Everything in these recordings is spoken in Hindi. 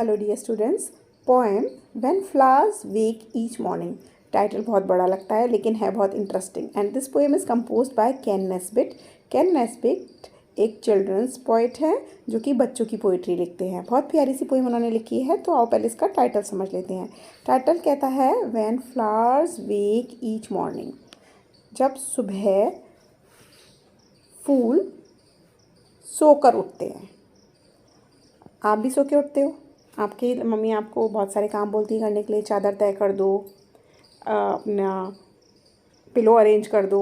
Hello dear students, poem when flowers wake each morning. Title बहुत बड़ा लगता है लेकिन है बहुत interesting. And this poem is composed by Ken Nesbitt. Ken Nesbitt एक चिल्ड्रंस पोइट है जो कि बच्चों की पोइट्री लिखते हैं। बहुत प्यारी सी पोएम उन्होंने लिखी है। तो आओ पहले इसका टाइटल समझ लेते हैं। टाइटल कहता है when flowers wake each morning. जब सुबह फूल सोकर उठते हैं। आप भी सो के उठते हो? आपकी मम्मी आपको बहुत सारे काम बोलती है करने के लिए। चादर तय कर दो, अपना पिलो अरेंज कर दो,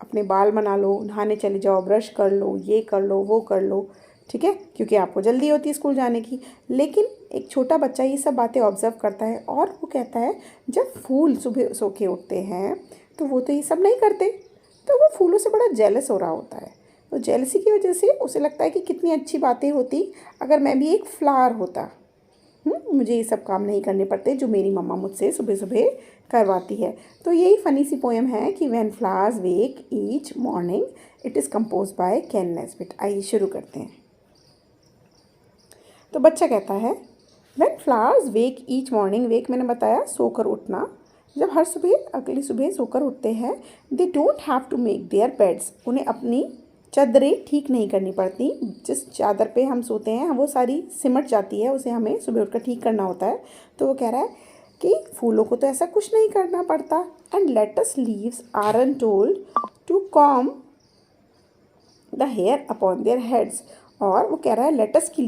अपने बाल बना लो, नहाने चले जाओ, ब्रश कर लो, ये कर लो, वो कर लो, ठीक है, क्योंकि आपको जल्दी होती है स्कूल जाने की। लेकिन एक छोटा बच्चा ये सब बातें ऑब्जर्व करता है और वो कहता है जब फूल सुबह सो के उठते हैं तो वो तो ये सब नहीं करते। तो वो फूलों से बड़ा जेलस हो रहा होता है। तो जेलसी की वजह से उसे लगता है कि कितनी अच्छी बातें होती अगर मैं भी एक फ्लावर होता। मुझे ये सब काम नहीं करने पड़ते जो मेरी मम्मा मुझसे सुबह सुबह करवाती है। तो यही फ़नी सी पोएम है कि when flowers wake each morning. It is compose by Ken Nesbitt. आइए शुरू करते हैं। तो बच्चा कहता है when flowers wake each morning. Wake मैंने बताया सोकर उठना। जब हर सुबह अगली सुबह सोकर उठते हैं, they don't have to make their beds. उन्हें अपनी चादरें ठीक नहीं करनी पड़ती। जिस चादर पे हम सोते हैं वो सारी सिमट जाती है, उसे हमें सुबह उठकर ठीक करना होता है। तो वो कह रहा है कि फूलों को तो ऐसा कुछ नहीं करना पड़ता। And lettuce leaves aren't told to comb the hair upon their heads. और वो कह रहा है लेटस की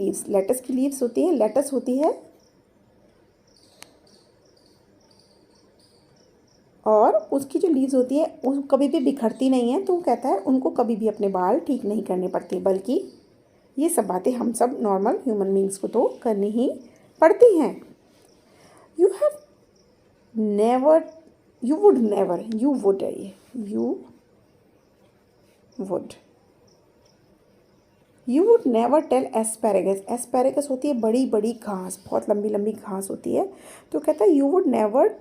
लीव्स होती है, लेटस होती है और उसकी जो लीव्स होती है वो कभी भी बिखरती नहीं है। तो वो कहता है उनको कभी भी अपने बाल ठीक नहीं करने पड़ते, बल्कि ये सब बातें हम सब नॉर्मल ह्यूमन बींग्स को तो करनी ही पड़ती हैं। You have never you would never you would है ये you would never tell asparagus. Asparagus होती है बड़ी बड़ी घास, बहुत लंबी लंबी घास होती है। तो कहता है you would never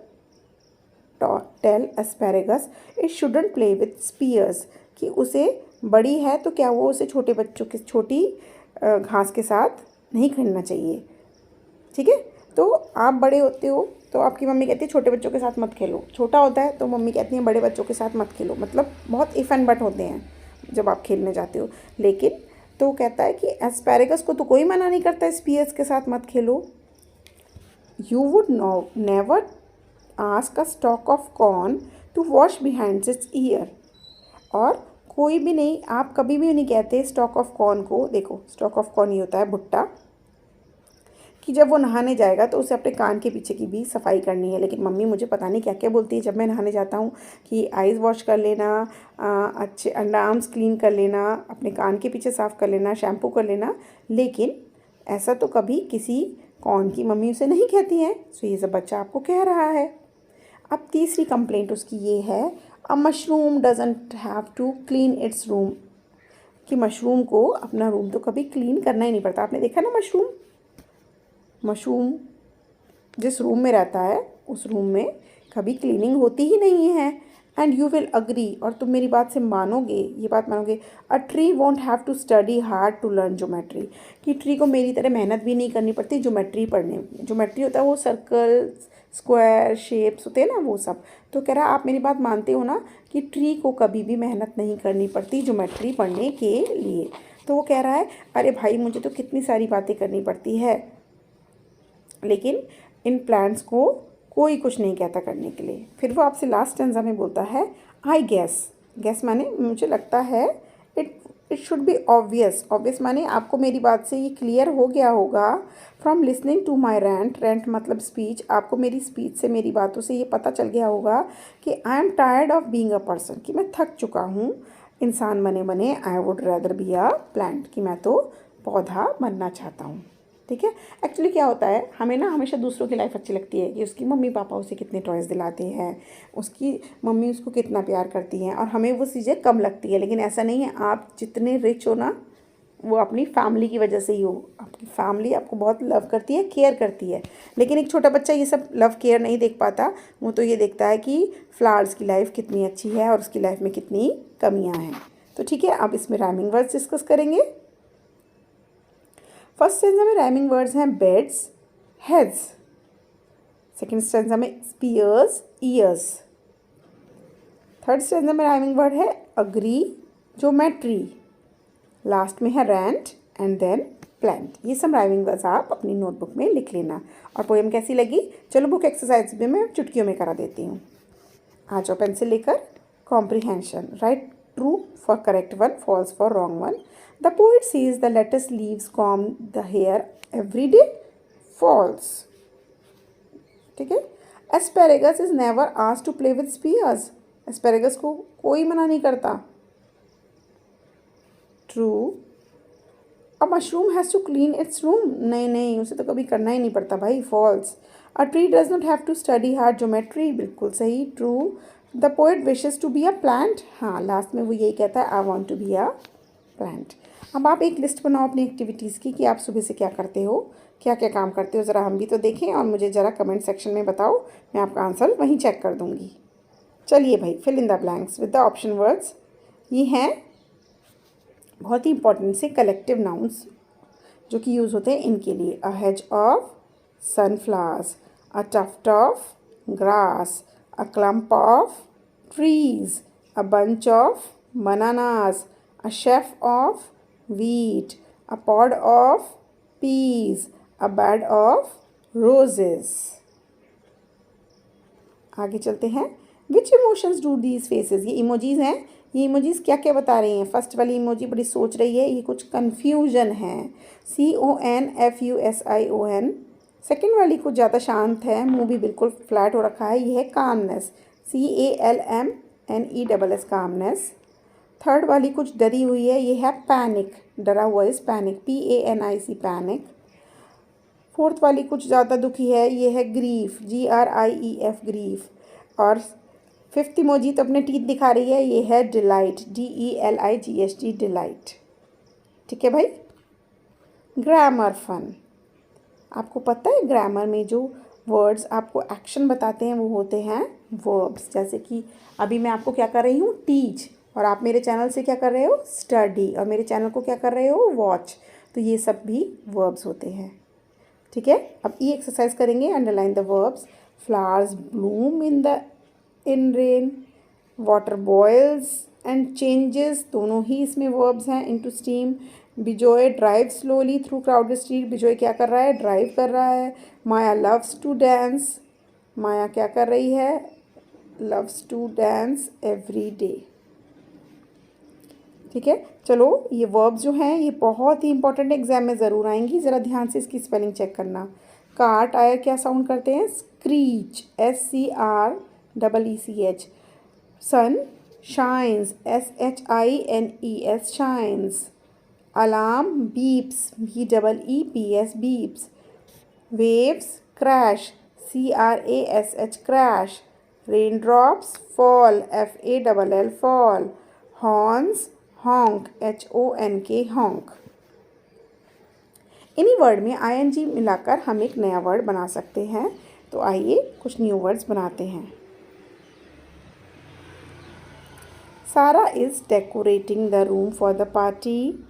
tell asparagus it shouldn't play with spears. कि उसे बड़ी है तो क्या वो उसे छोटे बच्चों के छोटी घास के साथ नहीं खेलना चाहिए, ठीक है। तो आप बड़े होते हो तो आपकी मम्मी कहती है छोटे बच्चों के साथ मत खेलो। छोटा होता है तो मम्मी कहती है बड़े बच्चों के साथ मत खेलो। मतलब बहुत इफ़ एंड बट होते हैं जब आप खेलने जाते हो। लेकिन तो कहता है कि एस्पैरेगस को तो कोई मना नहीं करता स्पीयर्स के साथ मत खेलो। You would never ask a stalk of corn to wash behind its ear. और कोई भी नहीं, आप कभी भी नहीं कहते स्टॉक ऑफ कॉर्न को, देखो स्टॉक ऑफ कॉर्न ये होता है भुट्टा, कि जब वो नहाने जाएगा तो उसे अपने कान के पीछे की भी सफाई करनी है। लेकिन मम्मी मुझे पता नहीं क्या क्या बोलती है जब मैं नहाने जाता हूँ कि आइज़ वॉश कर लेना, अच्छे अंडर आर्म्स क्लीन कर लेना, अपने कान के पीछे साफ़ कर लेना, शैम्पू कर लेना। लेकिन ऐसा तो कभी किसी कौन की मम्मी उसे नहीं कहती है। सो ये सब बच्चा आपको कह रहा है। अब तीसरी कंप्लेंट उसकी ये है, a mushroom doesn't have to clean its room. कि मशरूम को अपना रूम तो कभी क्लीन करना ही नहीं पड़ता। आपने देखा ना मशरूम जिस रूम में रहता है उस रूम में कभी क्लीनिंग होती ही नहीं है। एंड यू विल अग्री, और तुम मेरी बात से मानोगे, ये बात मानोगे, a tree won't have to study hard to learn geometry. कि ट्री को मेरी तरह मेहनत भी नहीं करनी पड़ती ज्योमेट्री पढ़ने में। ज्योमेट्री होता है वो सर्कल, स्क्वायर, शेप्स होते हैं ना, वो सब। तो कह रहा है आप मेरी बात मानते हो ना कि ट्री को कभी भी मेहनत नहीं करनी पड़ती ज्योमेट्री पढ़ने के लिए। तो वो कह रहा है अरे भाई मुझे तो कितनी सारी बातें करनी पड़ती है, लेकिन इन प्लांट्स को कोई कुछ नहीं कहता करने के लिए। फिर वो आपसे लास्ट स्टेंजा में बोलता है आई गेस माने मुझे लगता है, इट शुड बी ऑब्वियस माने आपको मेरी बात से ये क्लियर हो गया होगा। From listening to my rant मतलब स्पीच, आपको मेरी स्पीच से, मेरी बातों से ये पता चल गया होगा कि I am tired of being a person. कि मैं थक चुका हूँ इंसान बने I would rather B a plant. कि मैं तो पौधा बनना चाहता हूँ, ठीक है। एक्चुअली क्या होता है, हमें ना हमेशा दूसरों की लाइफ अच्छी लगती है कि उसकी मम्मी पापा उसे कितने टॉयज़ दिलाते हैं, उसकी मम्मी उसको कितना प्यार करती हैं, और हमें वो चीज़ें कम लगती है। लेकिन ऐसा नहीं है, आप जितने रिच हो ना वो अपनी फैमिली की वजह से ही हो। आपकी फैमिली आपको बहुत लव करती है, केयर करती है। लेकिन एक छोटा बच्चा ये सब लव केयर नहीं देख पाता। वो तो ये देखता है कि फ्लावर्स की लाइफ कितनी अच्छी है और उसकी लाइफ में कितनी कमियाँ हैं। तो ठीक है, अब इसमें राइमिंग वर्ड्स डिस्कस करेंगे। फर्स्ट स्टेंजा में राइमिंग वर्ड्स हैं बेड्स, heads. सेकेंड स्टेंजा में spears, ears. थर्ड स्टेंजा में राइमिंग वर्ड है agree, geometry. लास्ट में है rant एंड देन प्लांट. ये सब राइमिंग वर्ड्स आप अपनी नोटबुक में लिख लेना. और पोएम कैसी लगी? चलो बुक एक्सरसाइज भी मैं चुटकियों में करा देती हूँ. आ जाओ पेंसिल लेकर. Comprehension. Right true for correct one, false for wrong one. The poet sees the lettuce leaves comb the hair every day. False. ठीक है. Asparagus is never asked to play with spears. Asparagus को कोई मना नहीं करता. True. A mushroom has to clean its room. नहीं, उसे तो कभी करना ही नहीं पड़ता भाई. False. A tree does not have to study hard geometry. बिल्कुल सही. True. The poet wishes to be a plant. हाँ, लास्ट में वो यही कहता है, I want to be a plant. अब आप एक लिस्ट बनाओ अपनी एक्टिविटीज़ की कि आप सुबह से क्या करते हो, क्या क्या काम करते हो. ज़रा हम भी तो देखें और मुझे ज़रा कमेंट सेक्शन में बताओ. मैं आपका आंसर वहीं चेक कर दूँगी. चलिए भाई, fill in the blanks with the option words. ये हैं बहुत ही इंपॉर्टेंट से कलेक्टिव नाउन्स जो कि यूज़ होते हैं इनके लिए. A hedge of sunflowers, a tuft of grass, a clump of trees, a bunch of bananas, a sheaf of wheat, a pod of peas, a bed of roses. आगे चलते हैं. विच इमोशंस डू दीज फेसेस. ये इमोजीज हैं. ये इमोजीज क्या क्या बता रही हैं? फर्स्ट वाली इमोजी बड़ी सोच रही है, ये कुछ कन्फ्यूजन है. CONFUSION. सेकेंड वाली कुछ ज़्यादा शांत है, मुंह भी बिल्कुल फ्लैट हो रखा है, ये है कामनेस. CALMNESS calmness. थर्ड वाली कुछ डरी हुई है, ये है पैनिक. डरा हुआ is panic. PANIC panic. Fourth वाली कुछ ज़्यादा दुखी है, ये है ग्रीफ. GRIEF grief. और फिफ्थ इमोजी तो अपने टीथ दिखा रही है, ये है डिलाइट. DELIGHT delight. ठीक है भाई. Grammar fun. आपको पता है ग्रामर में जो वर्ड्स आपको एक्शन बताते हैं वो होते हैं वर्ब्स. जैसे कि अभी मैं आपको क्या कर रही हूँ? टीच. और आप मेरे चैनल से क्या कर रहे हो? स्टडी. और मेरे चैनल को क्या कर रहे हो? वॉच. तो ये सब भी वर्ब्स होते हैं. ठीक है. अब ये एक्सरसाइज करेंगे. Underline the verbs. Flowers bloom in rain. Water boils and changes, दोनों ही इसमें वर्ब्स हैं. Into steam. Bijoy drive slowly through crowded street. Bijoy क्या कर रहा है? ड्राइव कर रहा है. Maya loves to dance. Maya क्या कर रही है? Loves to dance every day. ठीक है. चलो, ये वर्ब्स जो हैं ये बहुत ही इंपॉर्टेंट एग्जाम में ज़रूर आएंगी. ज़रा ध्यान से इसकी स्पेलिंग चेक करना. कार टायर क्या साउंड करते हैं? Screech. SCREECH. Sun shines. SHINES shines. Alarm beeps. BEEPS beeps. Waves crash. CRASH crash. Rain drops fall. FALL fall. Horns honk. HONK honk. इन्हीं वर्ड में ING मिलाकर हम एक नया वर्ड बना सकते हैं. तो आइए कुछ न्यू वर्ड्स बनाते हैं. Sara is decorating the room for the party.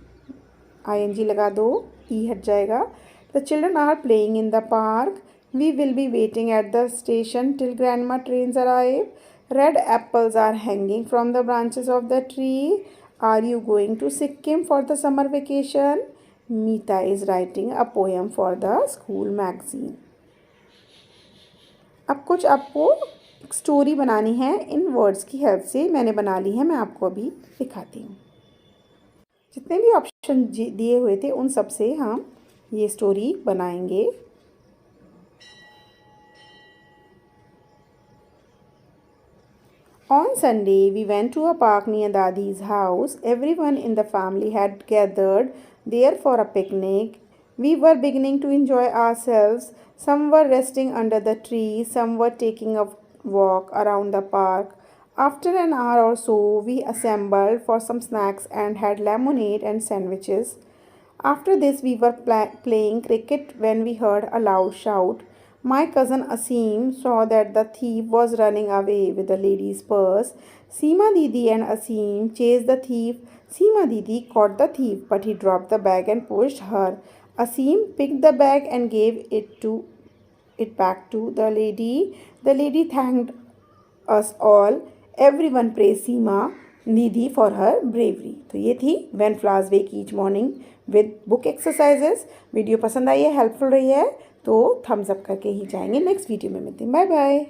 ING लगा दो, ई हट जाएगा. The children are playing in the park. We will be waiting at the station till grandma trains arrive. Red apples are hanging from the branches of the tree. Are you going to Sikkim for the summer vacation? Meeta is writing a poem for the school magazine. अब कुछ आपको स्टोरी बनानी है इन वर्ड्स की हेल्प से. मैंने बना ली है, मैं आपको अभी दिखाती हूँ. जितने भी ऑप्शन दिए हुए थे उन सब से हम ये स्टोरी बनाएंगे. On Sunday, we went to a park near Dadi's house. Everyone in the family had gathered there for a picnic. We were beginning to enjoy ourselves. Some were resting under the tree, some were taking a walk around the park. After an hour or so, we assembled for some snacks and had lemonade and sandwiches. After this, we were playing cricket when we heard a loud shout. My cousin Asim saw that the thief was running away with the lady's purse. Seema Didi and Asim chased the thief. Seema Didi caught the thief, but he dropped the bag and pushed her. Asim picked the bag and gave it to it back to the lady. The lady thanked us all. Everyone praised Seema Nidhi for her bravery. तो ये थी When Flowers Wake Each Morning with book exercises. Video पसंद आई है, हेल्पफुल रही है तो थम्स अप करके ही जाएंगे. नेक्स्ट वीडियो में मिलते हैं. Bye bye.